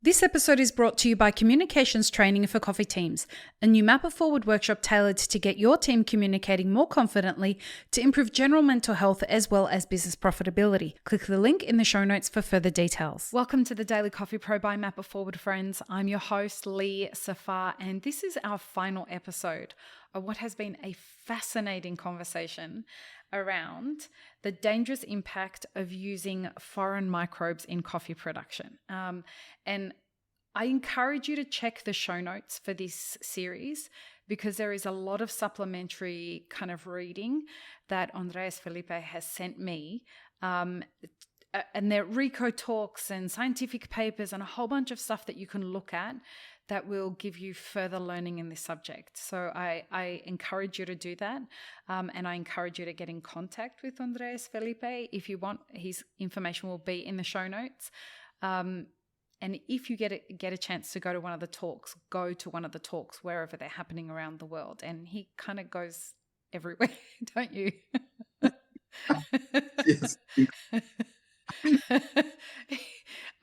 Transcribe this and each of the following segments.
This episode is brought to you by Communications Training for Coffee Teams, a new Map It Forward workshop tailored to get your team communicating more confidently to improve general mental health as well as business profitability. Click the link in the show notes for further details. Welcome to the Daily Coffee Pro by Map It Forward, friends. I'm your host, Lee Safar, and this is our final episode of what has been a fascinating conversation around the dangerous impact of using foreign microbes in coffee production. And I encourage you to check the show notes for this series because there is a lot of supplementary kind of reading that Andres Felipe has sent me. And there are RICO talks and scientific papers and a whole bunch of stuff that you can look at that will give you further learning in this subject. So I encourage you to do that. And I encourage you to get in contact with Andres Felipe if you want. His information will be in the show notes. And if you get a chance to go to one of the talks, go to one of the talks wherever they're happening around the world. And he kind of goes everywhere, don't you? Yes.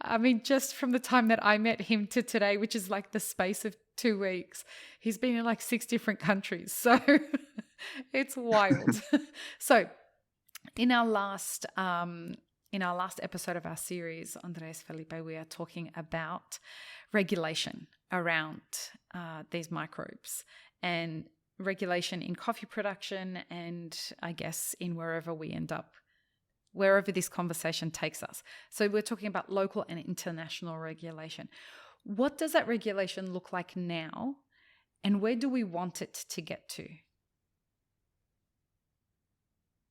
I mean, just from the time that I met him to today, which is like the space of 2 weeks, he's been in like 6 different countries. So it's wild. So in our last episode of our series, Andres Felipe, we are talking about regulation around these microbes and regulation in coffee production and I guess in wherever we end up, wherever this conversation takes us. So we're talking about local and international regulation. What does that regulation look like now and where do we want it to get to?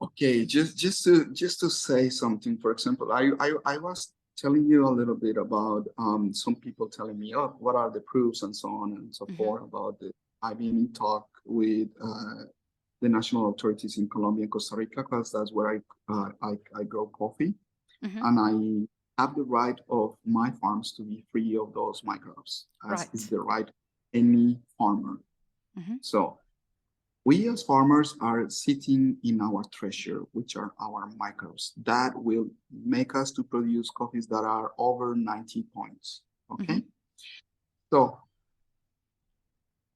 Okay, just to say something. For example, I was telling you a little bit about some people telling me, oh, what are the proofs and so on and so forth about it. I've been in talk with the national authorities in Colombia and Costa Rica because that's where I grow coffee, and I have the right of my farms to be free of those microbes, as is the right of any farmer. So we as farmers are sitting in our treasure, which are our microbes that will make us to produce coffees that are over 90 points. Okay, so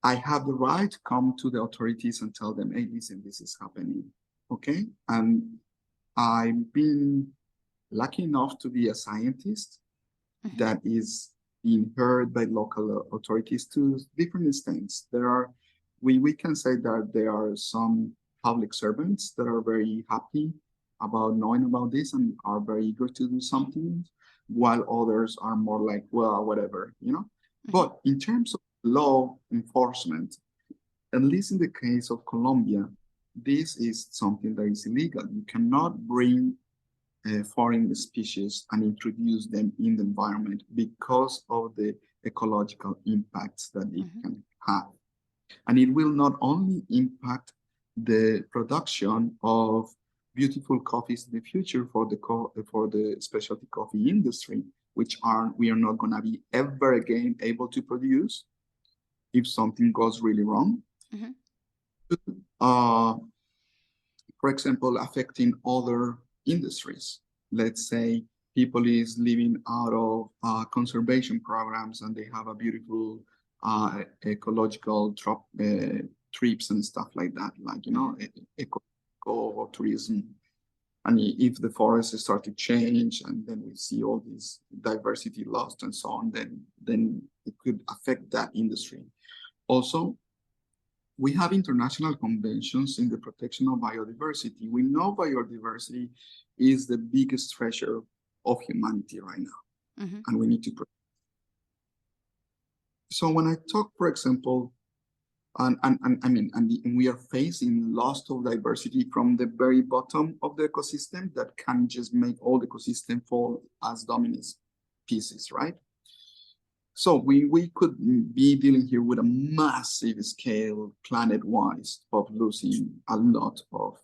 I have the right to come to the authorities and tell them, hey, listen, this is happening. Okay, and I've been lucky enough to be a scientist that is being heard by local authorities to different extents. We can say that there are some public servants that are very happy about knowing about this and are very eager to do something, while others are more like, well, whatever, you know? But in terms of law enforcement, at least in the case of Colombia, this is something that is illegal. You cannot bring foreign species and introduce them in the environment because of the ecological impacts that it can have. And it will not only impact the production of beautiful coffees in the future for the specialty coffee industry, which we are not going to be ever again able to produce if something goes really wrong. For example, affecting other industries. Let's say people is living out of conservation programs and they have a beautiful ecological trips and stuff like that, like, you know, eco tourism. And if the forests start to change and then we see all this diversity lost and so on, then it could affect that industry. Also, we have international conventions in the protection of biodiversity. We know biodiversity is the biggest treasure of humanity right now, and we need to protect. So when I talk, for example, and we are facing loss of diversity from the very bottom of the ecosystem that can just make all the ecosystem fall as domino pieces, right? So we could be dealing here with a massive scale planet-wise of losing a lot of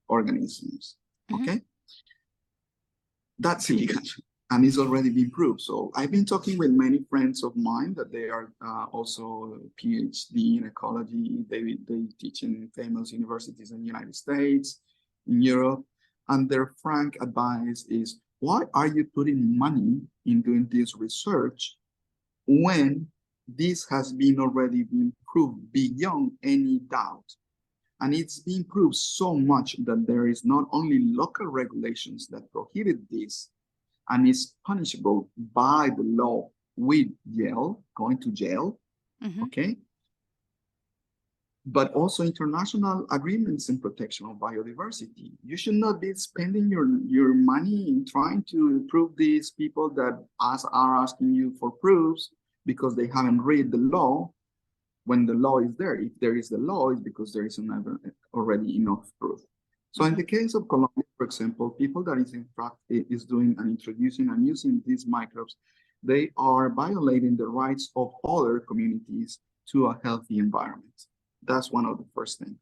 organisms, okay? That's illegal. And it's already been proved. So I've been talking with many friends of mine that they are also PhD in ecology. They teach in famous universities in the United States, in Europe. And their frank advice is, why are you putting money in doing this research when this has been already been proved beyond any doubt? And it's been proved so much that there is not only local regulations that prohibit this, and is punishable by the law with jail, going to jail, okay? But also international agreements in protection of biodiversity. You should not be spending your money in trying to prove these people that are asking you for proofs because they haven't read the law, when the law is there. If there is the law, it's because there is already enough proof. So in the case of Colombia, for example, people that is doing and introducing and using these microbes, they are violating the rights of other communities to a healthy environment. That's one of the first things.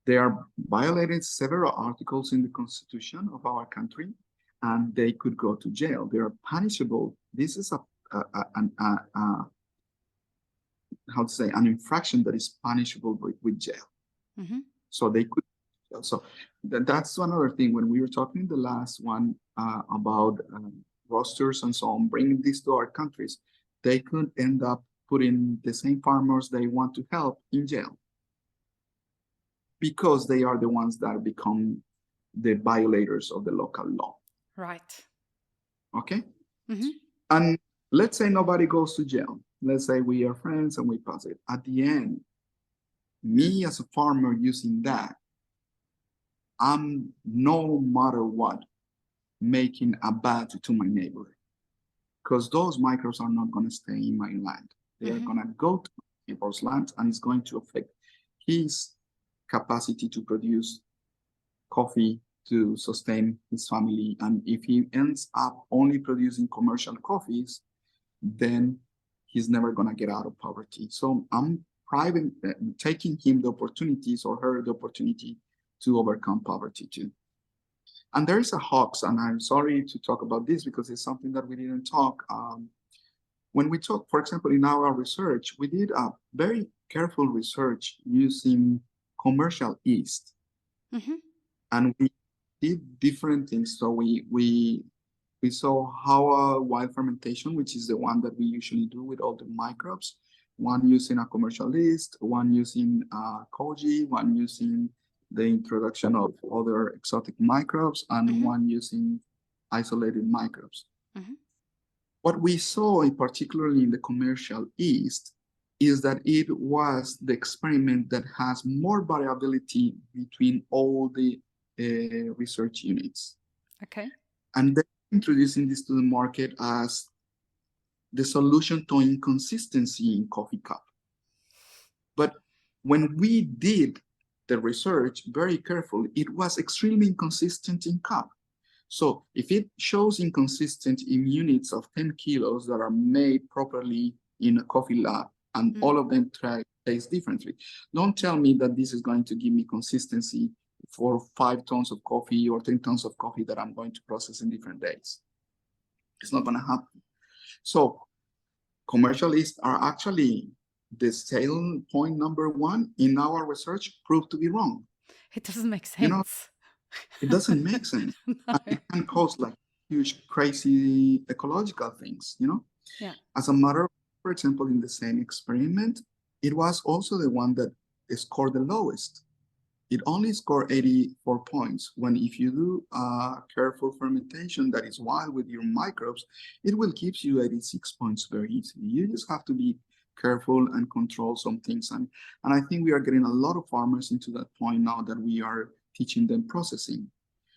They are violating several articles in the Constitution of our country, and they could go to jail. They are punishable. This is an infraction that is punishable with jail. So they could. So that's another thing. When we were talking the last one about rosters and so on, bringing this to our countries, they could end up putting the same farmers they want to help in jail because they are the ones that become the violators of the local law. Right. Okay? And let's say nobody goes to jail. Let's say we are friends and we pass it. At the end, me as a farmer using that, I'm no matter what making a bad to my neighbor, because those microbes are not going to stay in my land. They are going to go to my neighbor's land, and it's going to affect his capacity to produce coffee to sustain his family. And if he ends up only producing commercial coffees, then he's never going to get out of poverty. So I'm taking him the opportunities, or her the opportunity, to overcome poverty too. And there is a hoax, and I'm sorry to talk about this because it's something that we didn't talk. When we talk, for example, in our research, we did a very careful research using commercial yeast. And we did different things. So we saw how wild fermentation, which is the one that we usually do with all the microbes, one using a commercial yeast, one using koji, one using the introduction of other exotic microbes, and one using isolated microbes. What we saw, particularly in the commercial yeast, is that it was the experiment that has more variability between all the research units. Okay. And they're introducing this to the market as the solution to inconsistency in coffee cup. But when we did the research very carefully, it was extremely inconsistent in cup. So if it shows inconsistent in units of 10 kilos that are made properly in a coffee lab, and all of them taste differently, don't tell me that this is going to give me consistency for 5 tons of coffee or 10 tons of coffee that I'm going to process in different days. It's not going to happen. So commercialists are actually the sale point number one in our research, proved to be wrong. It doesn't make sense. You know, it doesn't make sense. No. And it can cause like huge, crazy ecological things, you know? Yeah. As a matter of, for example, in the same experiment, it was also the one that scored the lowest. It only scored 84 points, when if you do careful fermentation that is wild with your microbes, it will give you 86 points very easily. You just have to be careful and control some things. And I think we are getting a lot of farmers into that point now that we are teaching them processing.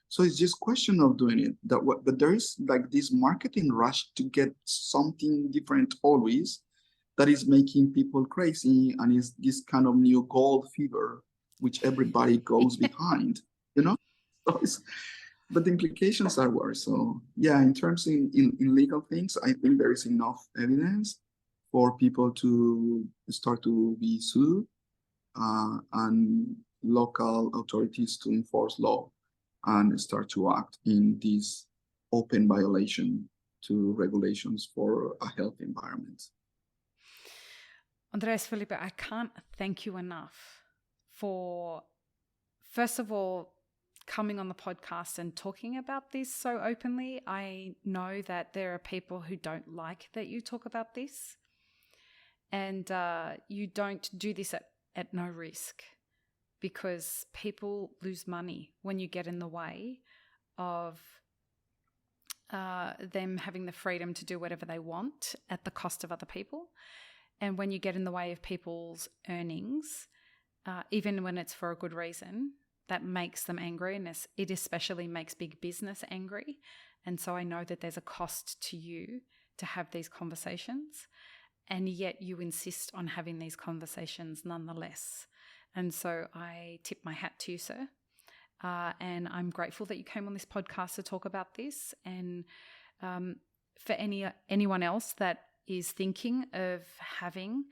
So it's just question of doing it. But there is like this marketing rush to get something different always that is making people crazy, and is this kind of new gold fever, which everybody goes behind, you know? So but the implications are worse. So yeah, in terms in legal things, I think there is enough evidence for people to start to be sued, and local authorities to enforce law and start to act in this open violation to regulations for a healthy environment. Andres Felipe, I can't thank you enough for, first of all, coming on the podcast and talking about this so openly. I know that there are people who don't like that you talk about this, and you don't do this at no risk, because people lose money when you get in the way of them having the freedom to do whatever they want at the cost of other people. And when you get in the way of people's earnings, even when it's for a good reason, that makes them angry, and it especially makes big business angry. And so I know that there's a cost to you to have these conversations, and yet you insist on having these conversations nonetheless. And so I tip my hat to you, sir. And I'm grateful that you came on this podcast to talk about this. And for anyone else that is thinking of having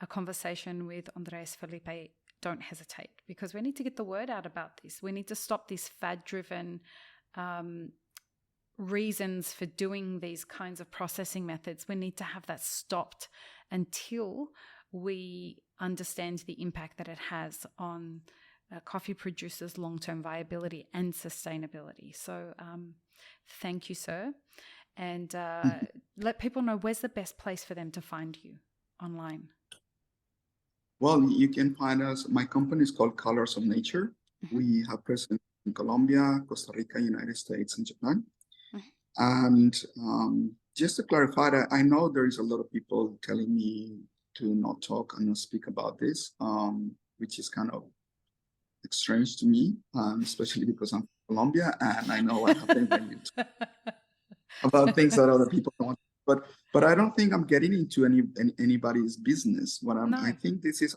a conversation with Andres Felipe, don't hesitate, because we need to get the word out about this. We need to stop this fad-driven reasons for doing these kinds of processing methods. We need to have that stopped until we understand the impact that it has on coffee producers' long-term viability and sustainability. So thank you, sir. And let people know, where's the best place for them to find you online? Well, you can find us. My company is called Colors of Nature. Mm-hmm. We have presence in Colombia, Costa Rica, United States, and Japan. Mm-hmm. And just to clarify that, I know there is a lot of people telling me to not talk and not speak about this, which is kind of strange to me, especially because I'm from Colombia and I know what happens when you talk about things that other people don't. But I don't think I'm getting into anybody's business. I think this is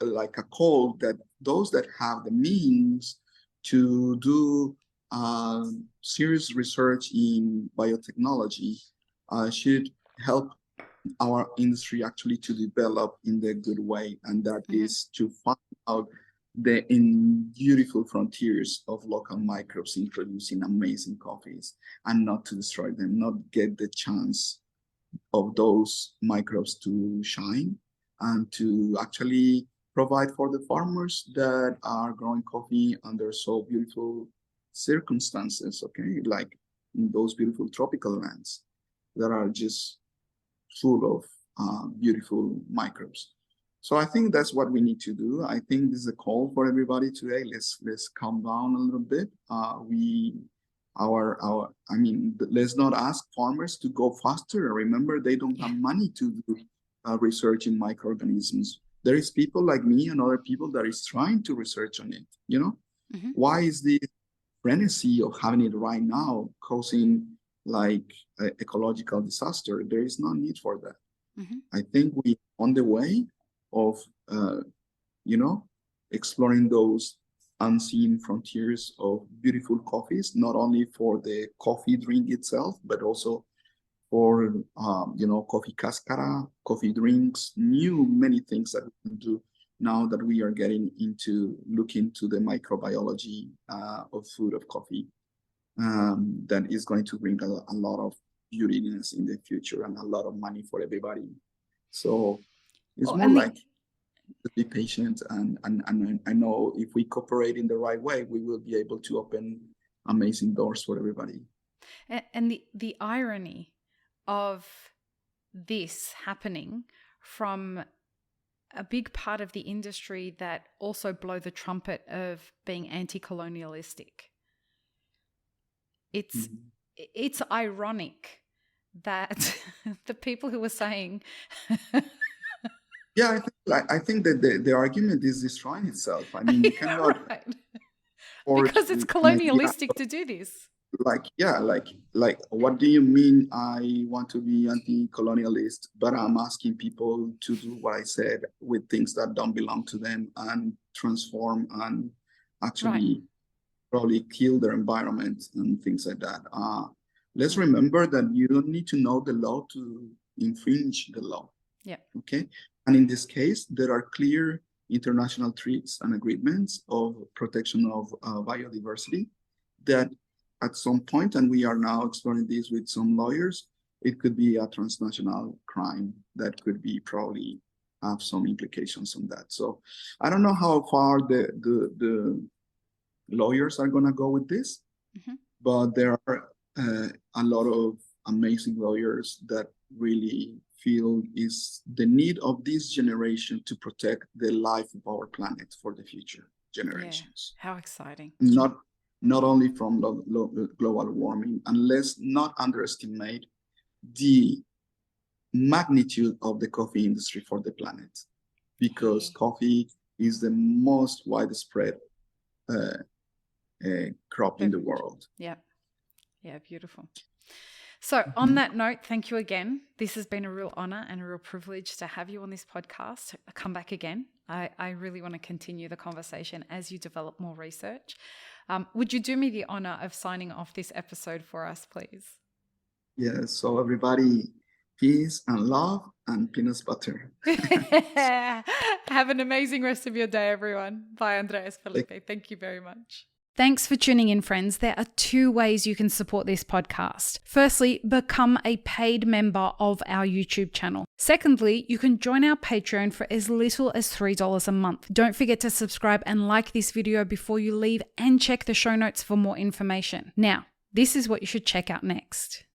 like a call that those that have the means to do serious research in biotechnology should help our industry actually to develop in the good way, and that is to find out the beautiful frontiers of local microbes in producing amazing coffees, and not to destroy them, not get the chance of those microbes to shine, and to actually provide for the farmers that are growing coffee under so beautiful circumstances, okay, like in those beautiful tropical lands that are just full of beautiful microbes. So I think that's what we need to do. I think this is a call for everybody today. Let's calm down a little bit. Let's not ask farmers to go faster. Remember, they don't have money to do research in microorganisms. There is people like me and other people that is trying to research on it. You know, why is the frenzy of having it right now causing like ecological disaster? There is no need for that. I think we on the way of exploring those unseen frontiers of beautiful coffees, not only for the coffee drink itself, but also for coffee cascara, coffee drinks, many things that we can do now that we are getting into looking to the microbiology of food of coffee. That is going to bring a lot of beautiness in the future and a lot of money for everybody. So it's more like to be patient, and I know if we cooperate in the right way, we will be able to open amazing doors for everybody. And the irony of this happening from a big part of the industry that also blow the trumpet of being anti-colonialistic. It's ironic that the people who were saying yeah, I think that the argument is destroying itself. I mean, you cannot because it's colonialistic to do this. Like what do you mean I want to be anti-colonialist, but I'm asking people to do what I said with things that don't belong to them and transform and actually probably kill their environment and things like that. Let's remember that you don't need to know the law to infringe the law. Yeah. Okay. And in this case, there are clear international treaties and agreements of protection of biodiversity that at some point, and we are now exploring this with some lawyers, it could be a transnational crime that could be probably have some implications on that. So I don't know how far the lawyers are going to go with this, but there are a lot of amazing lawyers that really feel is the need of this generation to protect the life of our planet for the future generations. Yeah. How exciting. Not only from global warming, and let's not underestimate the magnitude of the coffee industry for the planet, because coffee is the most widespread crop in the world. Yeah, beautiful. So on that note, thank you again. This has been a real honor and a real privilege to have you on this podcast. Come back again. I really want to continue the conversation as you develop more research. Would you do me the honor of signing off this episode for us, please? Yes. So everybody, peace and love and peanut butter. Have an amazing rest of your day, everyone. Bye, Andres Felipe. Thank you very much. Thanks for tuning in, friends. There are 2 ways you can support this podcast. Firstly, become a paid member of our YouTube channel. Secondly, you can join our Patreon for as little as $3 a month. Don't forget to subscribe and like this video before you leave, and check the show notes for more information. Now, this is what you should check out next.